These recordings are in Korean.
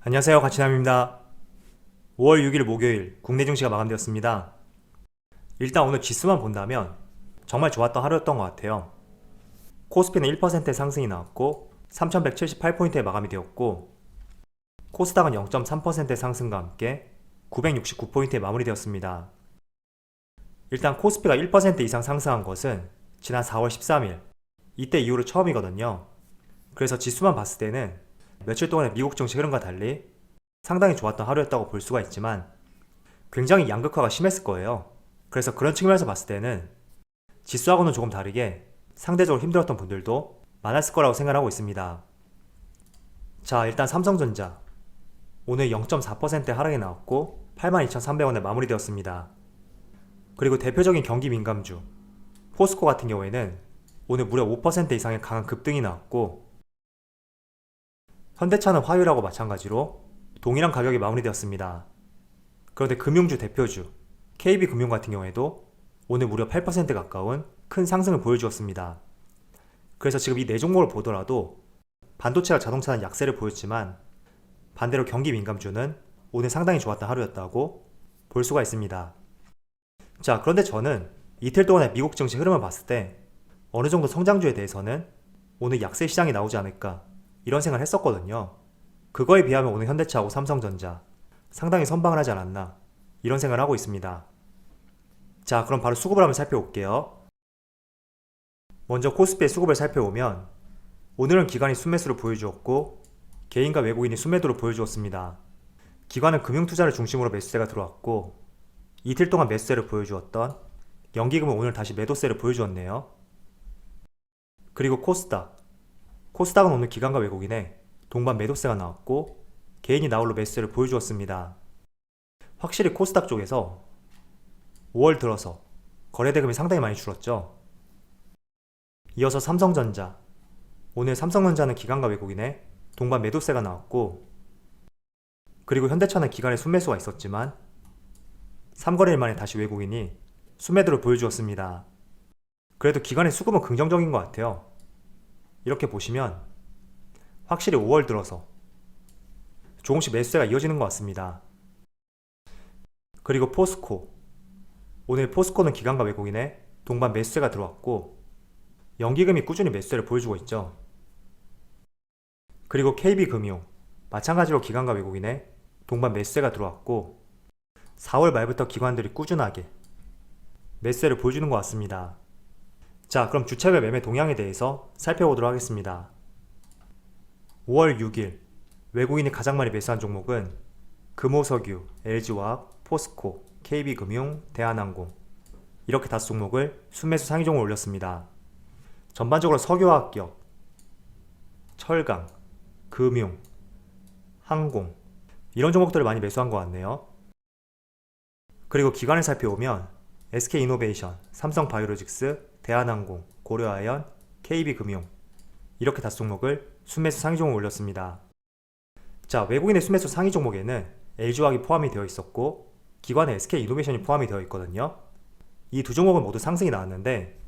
안녕하세요, 가치남입니다. 5월 6일 목요일 국내 증시가 마감되었습니다. 일단 오늘 지수만 본다면 정말 좋았던 하루였던 것 같아요. 코스피는 1%의 상승이 나왔고 3178포인트에 마감이 되었고, 코스닥은 0.3%의 상승과 함께 969포인트에 마무리되었습니다. 일단 코스피가 1% 이상 상승한 것은 지난 4월 13일 이때 이후로 처음이거든요. 그래서 지수만 봤을 때는 며칠 동안의 미국 증시 흐름과 달리 상당히 좋았던 하루였다고 볼 수가 있지만, 굉장히 양극화가 심했을 거예요. 그래서 그런 측면에서 봤을 때는 지수하고는 조금 다르게 상대적으로 힘들었던 분들도 많았을 거라고 생각하고 있습니다. 자, 일단 삼성전자 오늘 0.4% 하락이 나왔고 82,300원에 마무리되었습니다. 그리고 대표적인 경기 민감주 포스코 같은 경우에는 오늘 무려 5% 이상의 강한 급등이 나왔고, 현대차는 화요일하고 마찬가지로 동일한 가격이 마무리되었습니다. 그런데 금융주 대표주 KB금융 같은 경우에도 오늘 무려 8% 가까운 큰 상승을 보여주었습니다. 그래서 지금 이 네 종목을 보더라도 반도체와 자동차는 약세를 보였지만, 반대로 경기 민감주는 오늘 상당히 좋았던 하루였다고 볼 수가 있습니다. 자, 그런데 저는 이틀 동안의 미국 증시 흐름을 봤을 때 어느 정도 성장주에 대해서는 오늘 약세 시장이 나오지 않을까 이런 생각을 했었거든요. 그거에 비하면 오늘 현대차하고 삼성전자 상당히 선방을 하지 않았나 이런 생각을 하고 있습니다. 자, 그럼 바로 수급을 한번 살펴볼게요. 먼저 코스피의 수급을 살펴보면 오늘은 기관이 순매수를 보여주었고 개인과 외국인이 순매도를 보여주었습니다. 기관은 금융투자를 중심으로 매수세가 들어왔고, 이틀 동안 매수세를 보여주었던 연기금은 오늘 다시 매도세를 보여주었네요. 그리고 코스닥은 오늘 기관과 외국인의 동반 매도세가 나왔고 개인이 나홀로 매수세를 보여주었습니다. 확실히 코스닥 쪽에서 5월 들어서 거래대금이 상당히 많이 줄었죠. 이어서 삼성전자, 오늘 삼성전자는 기관과 외국인의 동반 매도세가 나왔고, 그리고 현대차는 기관의 순매수가 있었지만 3거래일 만에 다시 외국인이 순매도를 보여주었습니다. 그래도 기관의 수급은 긍정적인 것 같아요. 이렇게 보시면 확실히 5월 들어서 조금씩 매수세가 이어지는 것 같습니다. 그리고 포스코, 오늘 포스코는 기관과 외국인의 동반 매수세가 들어왔고 연기금이 꾸준히 매수세를 보여주고 있죠. 그리고 KB금융, 마찬가지로 기관과 외국인의 동반 매수세가 들어왔고 4월 말부터 기관들이 꾸준하게 매수세를 보여주는 것 같습니다. 자, 그럼 주차별 매매 동향에 대해서 살펴보도록 하겠습니다. 5월 6일 외국인이 가장 많이 매수한 종목은 금호석유, LG화학, 포스코, KB금융, 대한항공, 이렇게 5종목을 순매수 상위 종목을 올렸습니다. 전반적으로 석유화학 기업, 철강, 금융, 항공, 이런 종목들을 많이 매수한 것 같네요. 그리고 기관을 살펴보면 SK이노베이션, 삼성바이오로직스, 대한항공, 고려아연, KB금융, 이렇게 5종목을 순매수 상위 종목을 올렸습니다. 자, 외국인의 순매수 상위 종목에는 LG화학이 포함이 되어 있었고 기관의 SK이노베이션이 포함이 되어 있거든요. 이 두 종목은 모두 상승이 나왔는데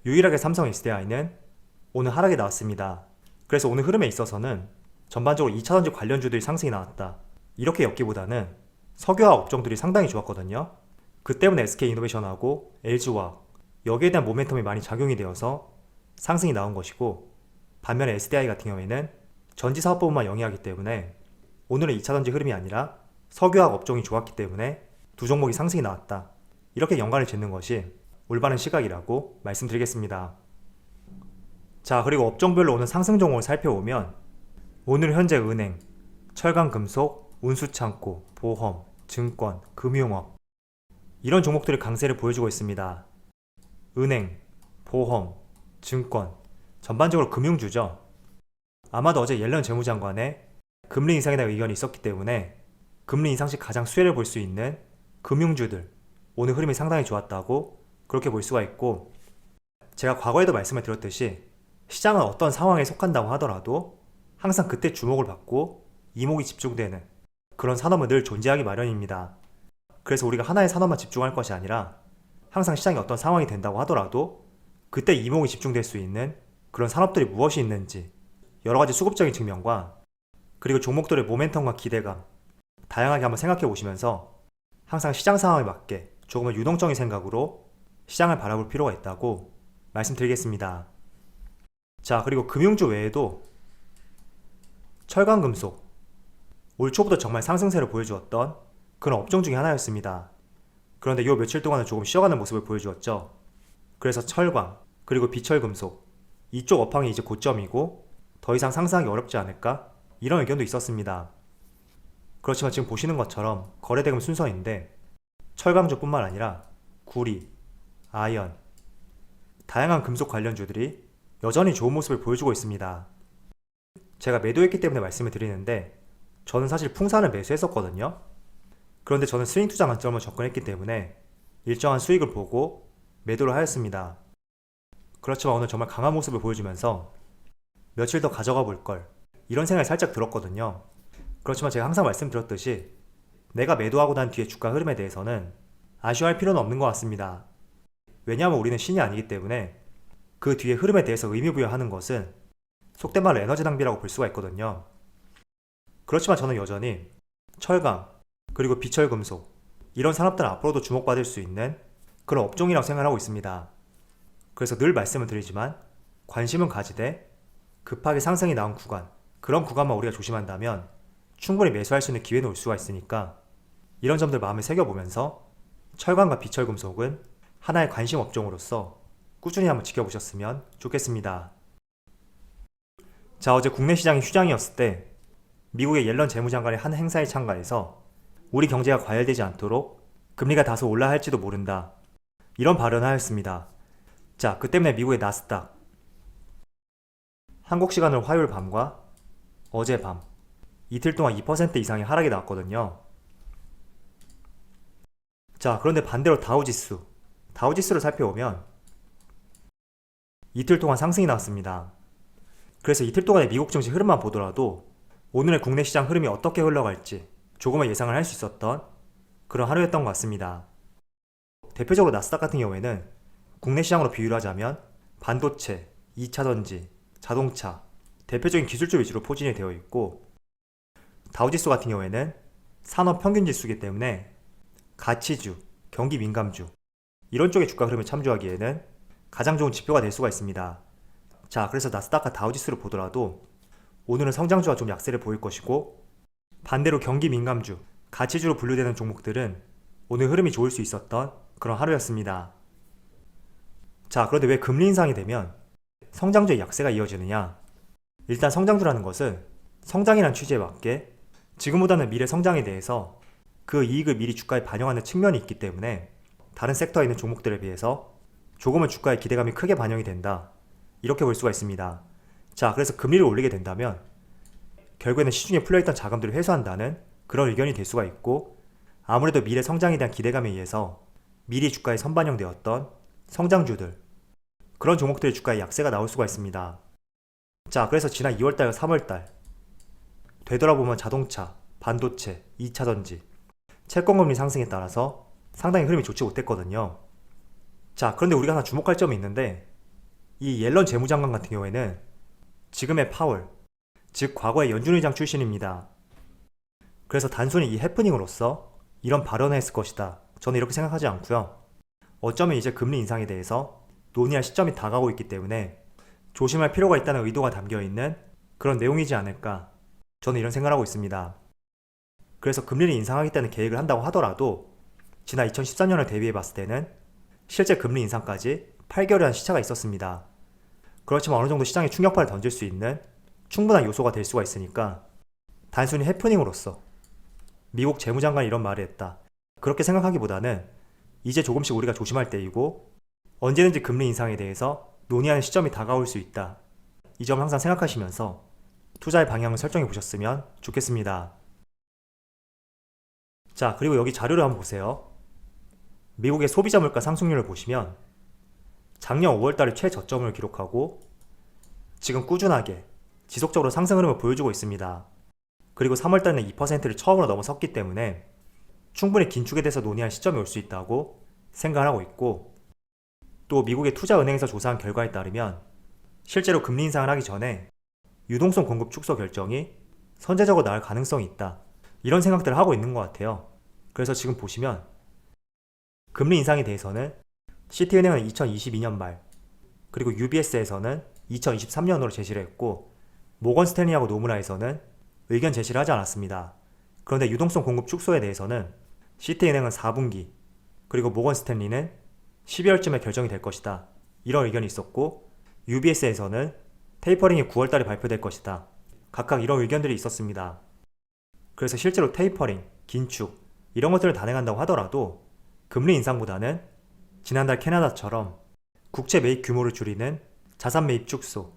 유일하게 삼성 SDI는 오늘 하락이 나왔습니다. 그래서 오늘 흐름에 있어서는 전반적으로 2차전지 관련주들이 상승이 나왔다 이렇게 엮기보다는 석유화학 업종들이 상당히 좋았거든요. 그 때문에 SK이노베이션하고 LG화학, 여기에 대한 모멘텀이 많이 작용이 되어서 상승이 나온 것이고, 반면에 SDI 같은 경우에는 전지사업 부분만 영위하기 때문에 오늘은 2차전지 흐름이 아니라 석유화학 업종이 좋았기 때문에 두 종목이 상승이 나왔다 이렇게 연관을 짓는 것이 올바른 시각이라고 말씀드리겠습니다. 자, 그리고 업종별로 오늘 상승 종목을 살펴보면 오늘 현재 은행, 철강금속, 운수창고, 보험, 증권, 금융업, 이런 종목들이 강세를 보여주고 있습니다. 은행, 보험, 증권, 전반적으로 금융주죠. 아마도 어제 옐런 재무장관의 금리 인상에 대한 의견이 있었기 때문에 금리 인상 시 가장 수혜를 볼 수 있는 금융주들, 오늘 흐름이 상당히 좋았다고 그렇게 볼 수가 있고, 제가 과거에도 말씀을 드렸듯이 시장은 어떤 상황에 속한다고 하더라도 항상 그때 주목을 받고 이목이 집중되는 그런 산업은 늘 존재하기 마련입니다. 그래서 우리가 하나의 산업만 집중할 것이 아니라 항상 시장이 어떤 상황이 된다고 하더라도 그때 이목이 집중될 수 있는 그런 산업들이 무엇이 있는지, 여러가지 수급적인 측면과 그리고 종목들의 모멘텀과 기대감 다양하게 한번 생각해 보시면서 항상 시장 상황에 맞게 조금은 유동적인 생각으로 시장을 바라볼 필요가 있다고 말씀드리겠습니다. 자, 그리고 금융주 외에도 철강금속, 올 초부터 정말 상승세를 보여주었던 그런 업종 중에 하나였습니다. 그런데 요 며칠 동안은 조금 쉬어가는 모습을 보여주었죠. 그래서 철강, 그리고 비철금속, 이쪽 업황이 이제 고점이고 더 이상 상승하기 어렵지 않을까? 이런 의견도 있었습니다. 그렇지만 지금 보시는 것처럼 거래대금 순서인데 철강주뿐만 아니라 구리, 아연, 다양한 금속 관련주들이 여전히 좋은 모습을 보여주고 있습니다. 제가 매도했기 때문에 말씀을 드리는데 저는 사실 풍산을 매수했었거든요. 그런데 저는 스윙 투자 관점으로 접근했기 때문에 일정한 수익을 보고 매도를 하였습니다. 그렇지만 오늘 정말 강한 모습을 보여주면서 며칠 더 가져가 볼 걸 이런 생각이 살짝 들었거든요. 그렇지만 제가 항상 말씀드렸듯이 내가 매도하고 난 뒤에 주가 흐름에 대해서는 아쉬워할 필요는 없는 것 같습니다. 왜냐하면 우리는 신이 아니기 때문에 그 뒤에 흐름에 대해서 의미부여하는 것은 속된 말로 에너지 낭비라고 볼 수가 있거든요. 그렇지만 저는 여전히 철강, 그리고 비철금속 이런 산업들은 앞으로도 주목받을 수 있는 그런 업종이라고 생각하고 있습니다. 그래서 늘 말씀을 드리지만 관심은 가지되 급하게 상승이 나온 구간, 그런 구간만 우리가 조심한다면 충분히 매수할 수 있는 기회는 올 수가 있으니까 이런 점들 마음에 새겨보면서 철강과 비철금속은 하나의 관심 업종으로서 꾸준히 한번 지켜보셨으면 좋겠습니다. 자, 어제 국내 시장이 휴장이었을 때 미국의 옐런 재무장관이 한 행사에 참가해서 우리 경제가 과열되지 않도록 금리가 다소 올라 할지도 모른다, 이런 발언을 하였습니다. 자, 그 때문에 미국의 나스닥 한국 시간으로 화요일 밤과 어제 밤 이틀 동안 2% 이상의 하락이 나왔거든요. 자, 그런데 반대로 다우지수를 살펴보면 이틀 동안 상승이 나왔습니다. 그래서 이틀 동안의 미국 증시 흐름만 보더라도 오늘의 국내 시장 흐름이 어떻게 흘러갈지 조금은 예상을 할 수 있었던 그런 하루였던 것 같습니다. 대표적으로 나스닥 같은 경우에는 국내 시장으로 비유를 하자면 반도체, 2차전지, 자동차, 대표적인 기술주 위주로 포진이 되어 있고, 다우지수 같은 경우에는 산업평균지수이기 때문에 가치주, 경기 민감주 이런 쪽의 주가 흐름을 참조하기에는 가장 좋은 지표가 될 수가 있습니다. 자, 그래서 나스닥과 다우지수를 보더라도 오늘은 성장주가 좀 약세를 보일 것이고, 반대로 경기 민감주, 가치주로 분류되는 종목들은 오늘 흐름이 좋을 수 있었던 그런 하루였습니다. 자, 그런데 왜 금리 인상이 되면 성장주의 약세가 이어지느냐? 일단 성장주라는 것은 성장이란 취지에 맞게 지금보다는 미래 성장에 대해서 그 이익을 미리 주가에 반영하는 측면이 있기 때문에 다른 섹터에 있는 종목들에 비해서 조금은 주가의 기대감이 크게 반영이 된다, 이렇게 볼 수가 있습니다. 자, 그래서 금리를 올리게 된다면 결국에는 시중에 풀려있던 자금들을 회수한다는 그런 의견이 될 수가 있고, 아무래도 미래 성장에 대한 기대감에 의해서 미리 주가에 선반영되었던 성장주들, 그런 종목들의 주가에 약세가 나올 수가 있습니다. 자, 그래서 지난 2월달과 3월달 되돌아보면 자동차, 반도체, 2차전지, 채권금리 상승에 따라서 상당히 흐름이 좋지 못했거든요. 자, 그런데 우리가 하나 주목할 점이 있는데, 이 옐런 재무장관 같은 경우에는 지금의 파월, 즉 과거의 연준 의장 출신입니다. 그래서 단순히 이 해프닝으로서 이런 발언을 했을 것이다, 저는 이렇게 생각하지 않고요. 어쩌면 이제 금리 인상에 대해서 논의할 시점이 다가오고 있기 때문에 조심할 필요가 있다는 의도가 담겨있는 그런 내용이지 않을까, 저는 이런 생각을 하고 있습니다. 그래서 금리를 인상하겠다는 계획을 한다고 하더라도 지난 2013년을 대비해 봤을 때는 실제 금리 인상까지 8개월이라는 시차가 있었습니다. 그렇지만 어느 정도 시장에 충격파를 던질 수 있는 충분한 요소가 될 수가 있으니까 단순히 해프닝으로서 미국 재무장관이 이런 말을 했다, 그렇게 생각하기보다는 이제 조금씩 우리가 조심할 때이고 언제든지 금리 인상에 대해서 논의하는 시점이 다가올 수 있다, 이 점 항상 생각하시면서 투자의 방향을 설정해 보셨으면 좋겠습니다. 자, 그리고 여기 자료를 한번 보세요. 미국의 소비자 물가 상승률을 보시면 작년 5월달에 최저점을 기록하고 지금 꾸준하게 지속적으로 상승 흐름을 보여주고 있습니다. 그리고 3월달에는 2%를 처음으로 넘어섰기 때문에 충분히 긴축에 대해서 논의할 시점이 올 수 있다고 생각을 하고 있고, 또 미국의 투자은행에서 조사한 결과에 따르면 실제로 금리 인상을 하기 전에 유동성 공급 축소 결정이 선제적으로 나올 가능성이 있다. 이런 생각들을 하고 있는 것 같아요. 그래서 지금 보시면 금리 인상에 대해서는 시티은행은 2022년 말, 그리고 UBS에서는 2023년으로 제시를 했고, 모건 스탠리하고 노무라에서는 의견 제시를 하지 않았습니다. 그런데 유동성 공급 축소에 대해서는 시티은행은 4분기, 그리고 모건 스탠리는 12월쯤에 결정이 될 것이다. 이런 의견이 있었고, UBS에서는 테이퍼링이 9월달에 발표될 것이다. 각각 이런 의견들이 있었습니다. 그래서 실제로 테이퍼링, 긴축, 이런 것들을 단행한다고 하더라도 금리 인상보다는 지난달 캐나다처럼 국채 매입 규모를 줄이는 자산 매입 축소,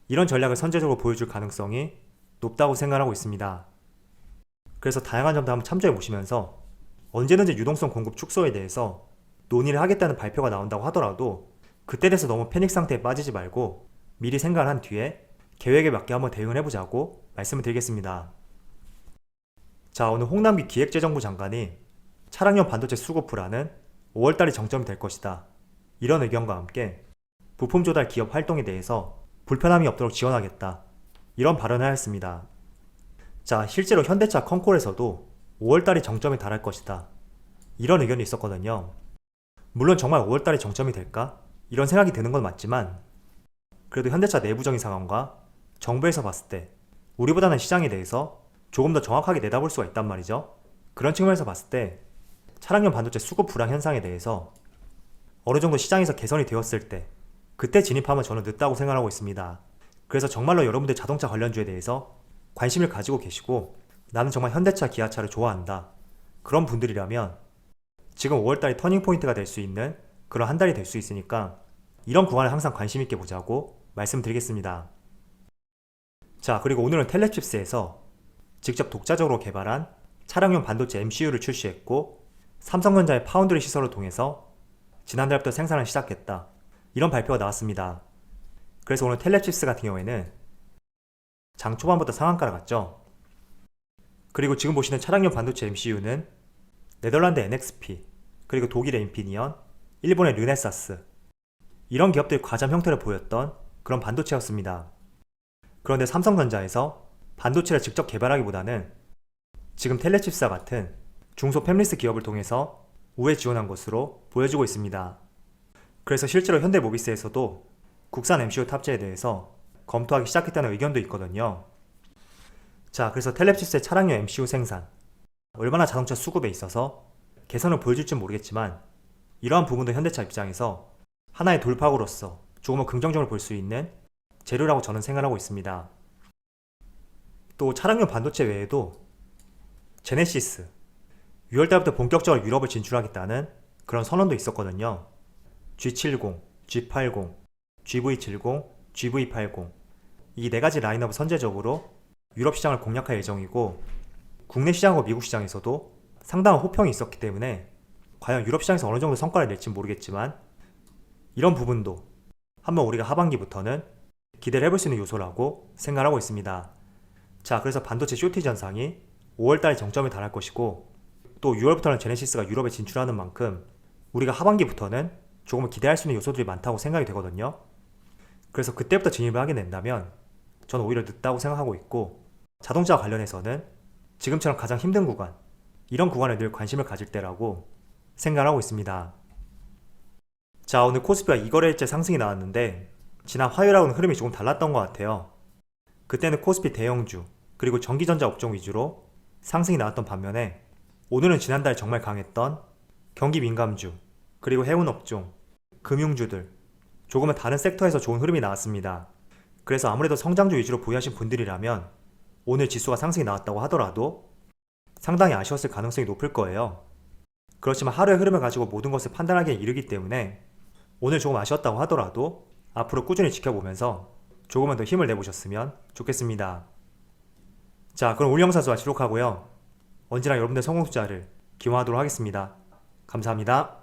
이런 전략을 선제적으로 보여줄 가능성이 높다고 생각하고 있습니다. 그래서 다양한 점도 한번 참조해 보시면서 언제든지 유동성 공급 축소에 대해서 논의를 하겠다는 발표가 나온다고 하더라도 그때 돼서 너무 패닉 상태에 빠지지 말고 미리 생각을 한 뒤에 계획에 맞게 한번 대응을 해보자고 말씀을 드리겠습니다. 자, 오늘 홍남기 기획재정부 장관이 차량용 반도체 수급 불안은 5월달이 정점이 될 것이다. 이런 의견과 함께 부품 조달 기업 활동에 대해서 불편함이 없도록 지원하겠다. 이런 발언을 하였습니다. 자, 실제로 현대차 컨콜에서도 5월달이 정점에 달할 것이다. 이런 의견이 있었거든요. 물론 정말 5월달이 정점이 될까? 이런 생각이 드는 건 맞지만 그래도 현대차 내부적인 상황과 정부에서 봤을 때 우리보다는 시장에 대해서 조금 더 정확하게 내다볼 수가 있단 말이죠. 그런 측면에서 봤을 때 차량용 반도체 수급 불안 현상에 대해서 어느 정도 시장에서 개선이 되었을 때 그때 진입하면 저는 늦다고 생각하고 있습니다. 그래서 정말로 여러분들 자동차 관련주에 대해서 관심을 가지고 계시고 나는 정말 현대차, 기아차를 좋아한다. 그런 분들이라면 지금 5월달이 터닝포인트가 될 수 있는 그런 한 달이 될 수 있으니까 이런 구간을 항상 관심 있게 보자고 말씀드리겠습니다. 자, 그리고 오늘은 텔레칩스에서 직접 독자적으로 개발한 차량용 반도체 MCU를 출시했고 삼성전자의 파운드리 시설을 통해서 지난달부터 생산을 시작했다. 이런 발표가 나왔습니다. 그래서 오늘 텔레칩스 같은 경우에는 장 초반부터 상한가를 갔죠. 그리고 지금 보시는 차량용 반도체 MCU는 네덜란드 NXP, 그리고 독일의 인피니언, 일본의 르네사스, 이런 기업들이 과점 형태를 보였던 그런 반도체였습니다. 그런데 삼성전자에서 반도체를 직접 개발하기보다는 지금 텔레칩스와 같은 중소 팹리스 기업을 통해서 우회 지원한 것으로 보여지고 있습니다. 그래서 실제로 현대모비스에서도 국산 MCU 탑재에 대해서 검토하기 시작했다는 의견도 있거든요. 자, 그래서 텔레칩스의 차량용 MCU 생산, 얼마나 자동차 수급에 있어서 개선을 보여줄지 모르겠지만 이러한 부분도 현대차 입장에서 하나의 돌파구로서 조금은 긍정적으로 볼 수 있는 재료라고 저는 생각하고 있습니다. 또 차량용 반도체 외에도 제네시스, 6월달부터 본격적으로 유럽을 진출하겠다는 그런 선언도 있었거든요. G70, G80, GV70, GV80 이 네 가지 라인업을 선제적으로 유럽 시장을 공략할 예정이고 국내 시장과 미국 시장에서도 상당한 호평이 있었기 때문에 과연 유럽 시장에서 어느 정도 성과를 낼지 모르겠지만 이런 부분도 한번 우리가 하반기부터는 기대를 해볼 수 있는 요소라고 생각하고 있습니다. 자, 그래서 반도체 쇼티지 현상이 5월달에 정점에 달할 것이고 또 6월부터는 제네시스가 유럽에 진출하는 만큼 우리가 하반기부터는 조금 기대할 수 있는 요소들이 많다고 생각이 되거든요. 그래서 그때부터 진입을 하게 된다면 저는 오히려 늦다고 생각하고 있고 자동차와 관련해서는 지금처럼 가장 힘든 구간, 이런 구간에 늘 관심을 가질 때라고 생각을 하고 있습니다. 자, 오늘 코스피가 2거래일째 상승이 나왔는데 지난 화요일하고는 흐름이 조금 달랐던 것 같아요. 그때는 코스피 대형주 그리고 전기전자 업종 위주로 상승이 나왔던 반면에 오늘은 지난달 정말 강했던 경기 민감주 그리고 해운업종, 금융주들 조금은 다른 섹터에서 좋은 흐름이 나왔습니다. 그래서 아무래도 성장주 위주로 보유하신 분들이라면 오늘 지수가 상승이 나왔다고 하더라도 상당히 아쉬웠을 가능성이 높을 거예요. 그렇지만 하루의 흐름을 가지고 모든 것을 판단하기엔 이르기 때문에 오늘 조금 아쉬웠다고 하더라도 앞으로 꾸준히 지켜보면서 조금은 더 힘을 내보셨으면 좋겠습니다. 자, 그럼 오늘 영상 마치도록 하고요. 언제나 여러분들 성공 투자를 기원하도록 하겠습니다. 감사합니다.